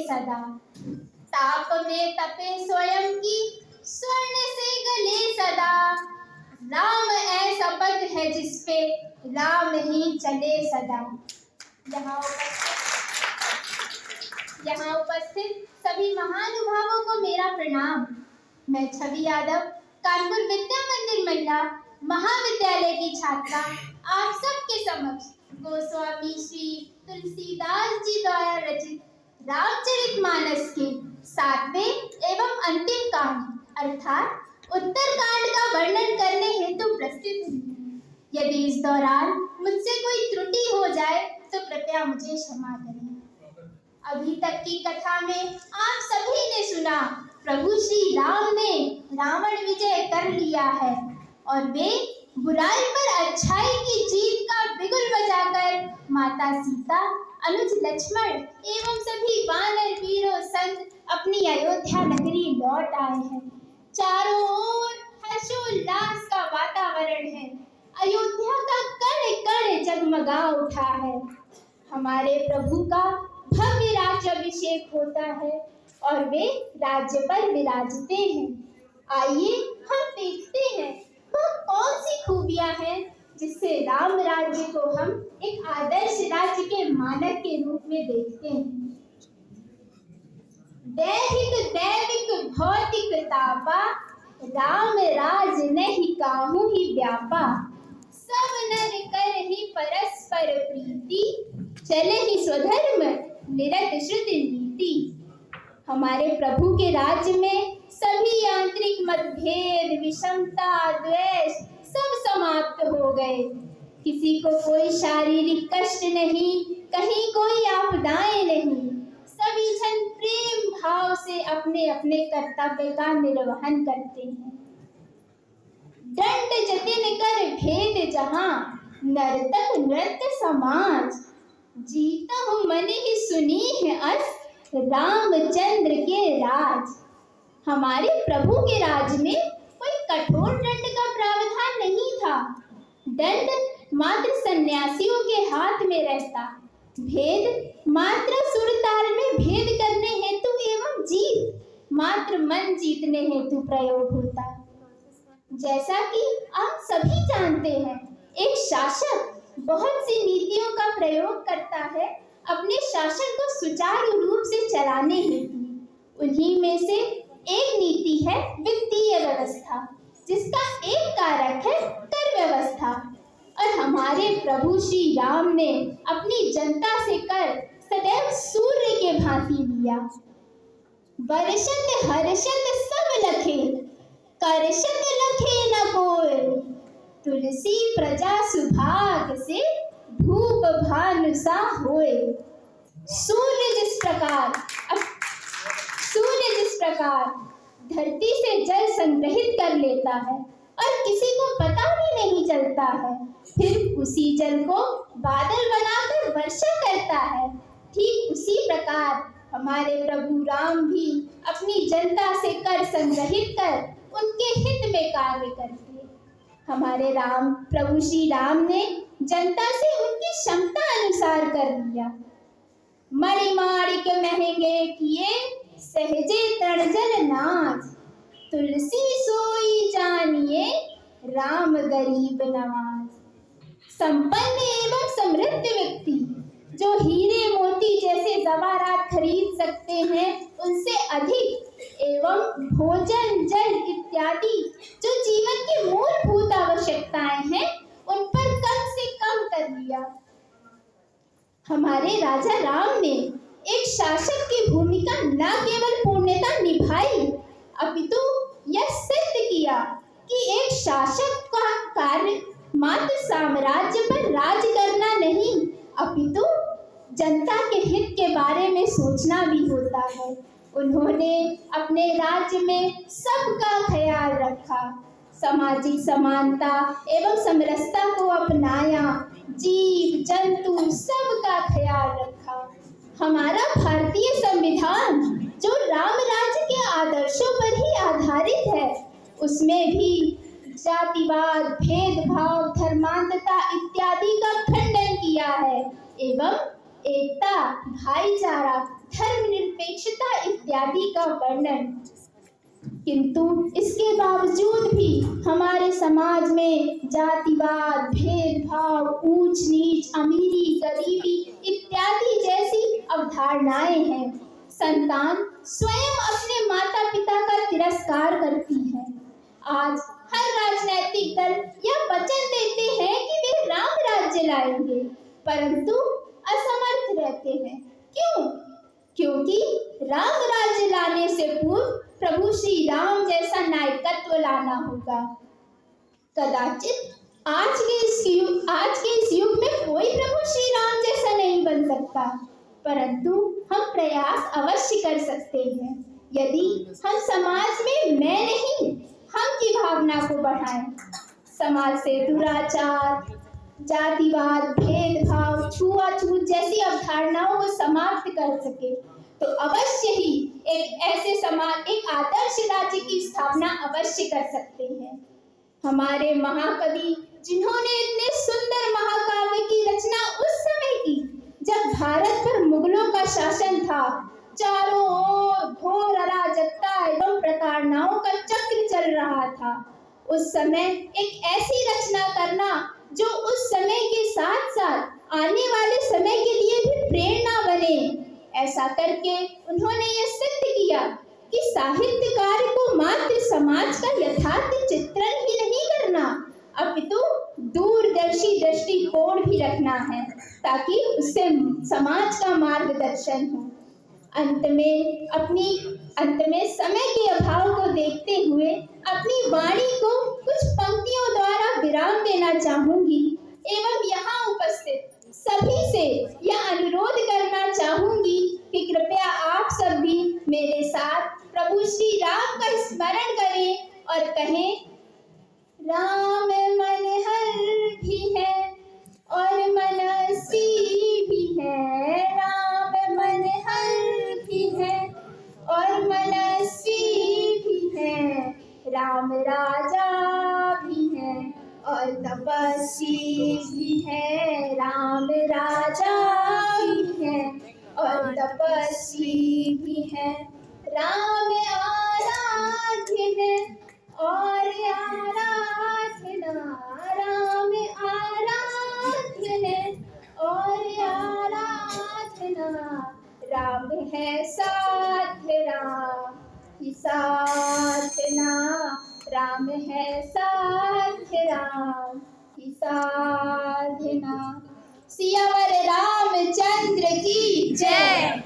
सदा। ताप में तपे स्वयं की स्वर्ण से गले सदा। राम ऐसा पद है जिसपे राम ही चले सदा। यहाँ उपस्थित सभी महानुभावों को मेरा प्रणाम। मैं छवि यादव, कानपुर विद्या मंदिर महिला महाविद्यालय की छात्रा, आप सबके समक्ष गोस्वामी श्री तुलसीदास जी द्वारा रचित रामचरितमानस के 7वें एवं अंतिम कांड अर्थात उत्तरकांड का वर्णन करने हेतु प्रस्तुत हूँ। यदि इस दौरान मुझसे कोई त्रुटि हो जाए तो कृपया मुझे क्षमा करें। अभी तक की कथा में आप सभी ने सुना, प्रभु श्री राम ने रावण विजय कर लिया है और वे बुराई पर अच्छाई की जीत का बिगुल बजाकर माता सीता, अनुज लक्ष्मण एवं सभी वानर वीरों संग अपनी अयोध्या नगरी लौट आए हैं। चारों ओर हर्षोल्लास का वातावरण है। अयोध्या का कण कण जगमगा उठा है। हमारे प्रभु का भव्य राज्याभिषेक होता है और वे राज्य पर विराजते हैं। आइए हम देखते हैं वह कौन सी खूबियां हैं जिससे राम राज्य को हम एक आदर्श राज्य के मानक के रूप में देखते हैं। दैहिक दैविक भौतिक तापा, राम राज नहीं काहू ही व्यापा। सब नर कर ही परस्पर प्रीति, चले ही स्वधर्म निरत श्रुति नीति। हमारे प्रभु के राज्य में सभी आंतरिक मतभेद, विषमता, द्वेष सब समाप्त हो गए। किसी को कोई शारीरिक कष्ट नहीं, कहीं कोई आपदाएं नहीं। सभी जन प्रेम भाव से अपने अपने कर्तव्य का निर्वहन करते हैं। दंड जतिन कर भेद जहां, नर्तक नृत्य समाज। जीता हूँ मन ही सुनी है अस, रामचंद्र के राज। हमारे प्रभु के राज में कोई कठोर दंड का प्रावधान नहीं था। दंड मात्र सन्यासियों के हाथ में रहता। भेद मात्र सुर ताल में भेद करने हेतु एवं जीत मात्र मन जीतने हेतु प्रयोग होता। जैसा कि आप सभी जानते हैं, एक शासक बहुत सी नीतियों का प्रयोग करता है अपने शासन को सुचारू रूप से चलाने हेतु। उन्हीं में से एक नीति है वित्तीय व्यवस्था, जिसका एक कारक है कर व्यवस्था। और हमारे प्रभु श्री राम ने अपनी जनता से कर सदैव सूर्य के भांति लिया। वर्षत हर्षत सब लखे, करषत लखे न कोय। तुलसी प्रजा सुभाग से, धूप भानु सा होए। सूर्य जिस प्रकार धरती से जल संग्रहित कर लेता है और किसी को पता भी नहीं चलता है, फिर उसी जल को बादल बनाकर वर्षा करता है, ठीक उसी प्रकार हमारे प्रभु राम भी अपनी जनता से कर संग्रहित कर उनके हित में कार्य करते। हमारे राम प्रभु श्री राम ने जनता से उनकी क्षमता अनुसार कर दिया। मणिमाणिक महंगे किए, सहजे तड़जल नाज। तुलसी सोई जानिए, राम गरीब नवाज। संपन्न एवं समृद्ध व्यक्ति जो हीरे मोती जैसे जवाहरात खरीद सकते हैं, उनसे अधिक एवं भोजन जल इत्यादि जो जीवन की मूलभूत आवश्यकताएं हैं, उन पर कम से कम कर दिया। हमारे राजा राम ने एक शासक की भूमिका न केवल पूर्णतः निभाई, अपितु यह सिद्ध किया कि एक शासक का कार्य मात्र साम्राज्य पर राज करना नहीं, अपितु जनता के हित के बारे में सोचना भी होता है। उन्होंने अपने राज्य में सबका ख्याल रखा, सामाजिक समानता एवं समरसता को अपनाया, जीव जंतु सबका ख्याल रखा। हमारा भारतीय संविधान जो राम राज्य के आदर्शों पर ही आधारित है, उसमें भी जातिवाद, भेदभाव, धर्मांधता इत्यादि का खंडन किया है एवं एकता, भाईचारा, धर्मनिरपेक्षता इत्यादि का वर्णन। किंतु इसके बावजूद भी हमारे समाज में जातिवाद, भेदभाव, ऊंच नीच, अमीरी, गरीबी इत्यादि जैसी अवधारणाएं हैं। संतान स्वयं अपने माता पिता का तिरस्कार करती है। आज हर राजनीतिक दल यह वचन देते हैं कि वे राम राज्य लाएंगे, परंतु असमर्थ रहते हैं। क्यों? क्योंकि राम राज्य लाने से पूर्व प्रभु श्री राम जैसा नायकत्व लाना होगा। कदाचित आज के इस युग में कोई प्रभु श्री राम जैसा नहीं बन सकता, परंतु हम प्रयास अवश्य कर सकते हैं यदि हम समाज में मैं नहीं हम की भावना को बढ़ाएं। समाज से दुराचार, जातिवाद, भेदभाव, छुआछूत जैसी अवधारणाओं को समाप्त कर सके तो अवश्य ही एक आदर्श राज्य की स्थापना अवश्य कर सकते हैं। हमारे महाकवि जिन्होंने इतने सुंदर महाकाव्य की रचना उस समय की जब भारत पर मुगलों का शासन था, चारों ओर घोर अराजकता एवं प्रताड़नाओं का चक्र चल रहा था, उस समय एक ऐसी रचना करना जो उस समय के साथ साथ आने वाले समय के लिए भी प्रेरणा बने, ऐसा करके उन्होंने ये सिद्ध किया कि साहित्यकार को मात्र समाज का यथार्थ चित्रण ही नहीं करना, अपितु दूरदर्शी दृष्टिकोण भी रखना है ताकि उससे समाज का मार्गदर्शन हो। अंत में समय के अभाव को देखते हुए अपनी वाणी को कुछ पंक्तियों द्वारा विराम देना चाहूंगी एवं यहाँ उपस्थित सभी से यह अनुरोध करना चाहूंगी कि कृपया आप सब भी मेरे साथ प्रभु श्री राम का स्मरण करें और कहें, राम मनहर भी है और मनसी भी है, राम मनहर भी है और मनसी भी है, राम राजा भी है और तपस्वी भी है, राम राजा भी है और तपस्वी भी है, राम आराध्य है और आराधना, राम आराध्य है और आराधना, राम है साध्य राम की साधना, राम है साध्य राम की साधना। सियावर रामचंद्र की जय।